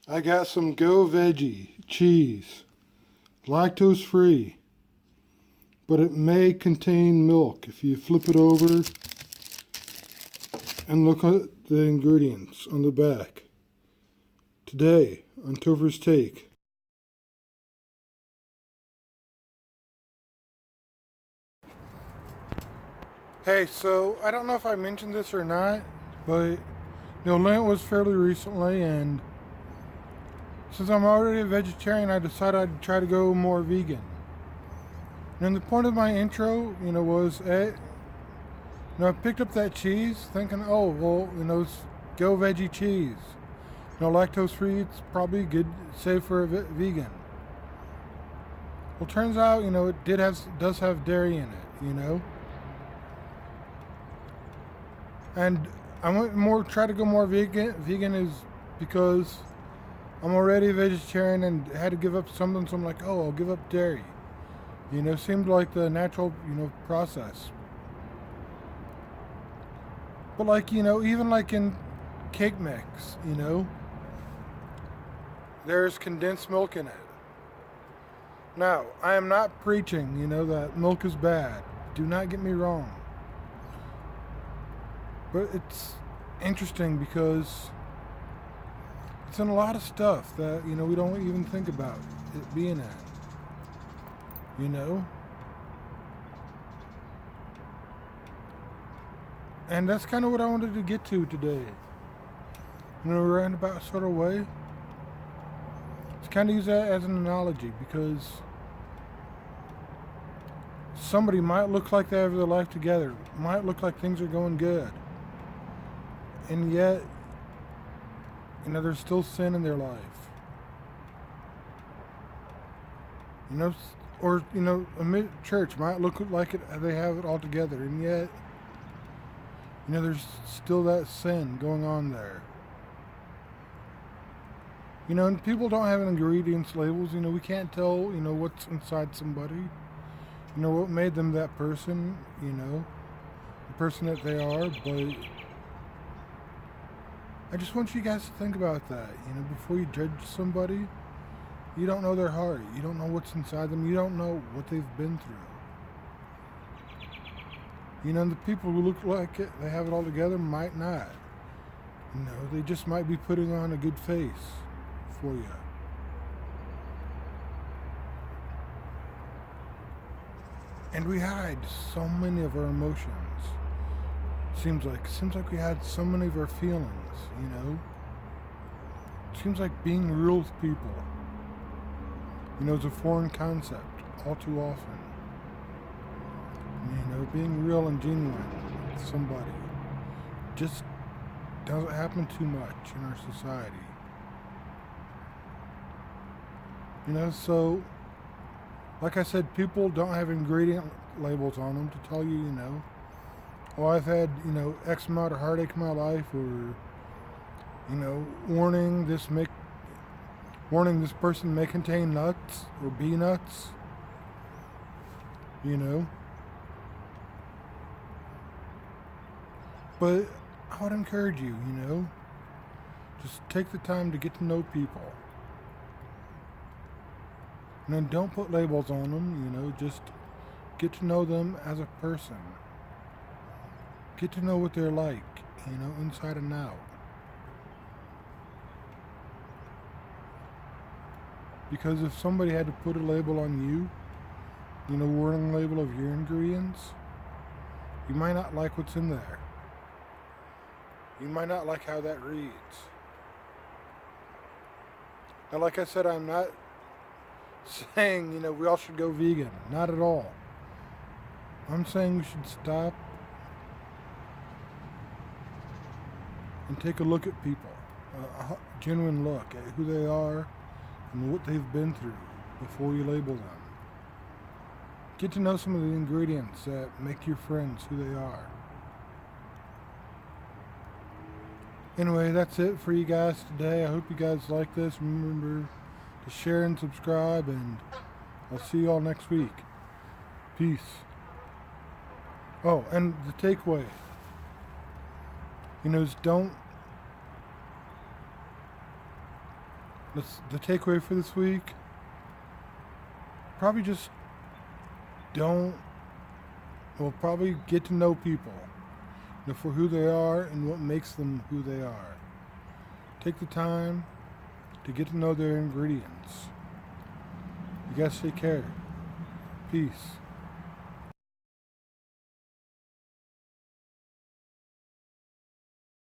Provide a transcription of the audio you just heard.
I got some Go Veggie cheese, lactose free, but it may contain milk if you flip it over and look at the ingredients on the back. Today on Tofer's Take. Hey, so I don't know if I mentioned this or not, but Lent was fairly recently, and since I'm already a vegetarian, I decided I'd try to go more vegan. And the point of my intro, was I picked up that cheese thinking, oh, well, it's Go Veggie cheese. Lactose free, it's probably good, safe for a vegan. Well, turns out, it does have dairy in it, And I went try to go more vegan. Vegan is because I'm already a vegetarian and had to give up something, so I'm like, oh, I'll give up dairy. Seemed like the natural, process. But even like in cake mix, there's condensed milk in it. Now, I am not preaching, that milk is bad. Do not get me wrong. But it's interesting because it's in a lot of stuff that, we don't even think about it being in. And that's kind of what I wanted to get to today. Roundabout sort of way. It's kind of use that as an analogy because somebody might look like they have their life together, might look like things are going good, and yet, there's still sin in their life. Or a church might look like they have it all together, and yet, there's still that sin going on there. And people don't have ingredients labels. We can't tell, what's inside somebody. What made them that person, the person that they are. But I just want you guys to think about that, before you judge somebody. You don't know their heart. You don't know what's inside them. You don't know what they've been through. The people who look like they have it all together might not. They just might be putting on a good face for you. And we hide so many of our emotions. Seems like we hide so many of our feelings, Seems like being real with people, is a foreign concept all too often. Being real and genuine with somebody just doesn't happen too much in our society. So, like I said, people don't have ingredient labels on them to tell you, oh, I've had, X amount of heartache in my life, or, warning, this person may contain nuts or be nuts, But I would encourage you, just take the time to get to know people. And then don't put labels on them, just get to know them as a person. Get to know what they're like, inside and out. Because if somebody had to put a label on you, warning label of your ingredients, you might not like what's in there. You might not like how that reads. Now, like I said, I'm not saying, we all should go vegan. Not at all. I'm saying we should stop and take a look at people. A genuine look at who they are and what they've been through before you label them. Get to know some of the ingredients that make your friends who they are. Anyway, that's it for you guys today. I hope you guys like this. Remember to share and subscribe, and I'll see you all next week. Peace. Oh, and the takeaway, is don't The takeaway for this week, probably just probably get to know people, for who they are and what makes them who they are. Take the time to get to know their ingredients. You guys take care. Peace.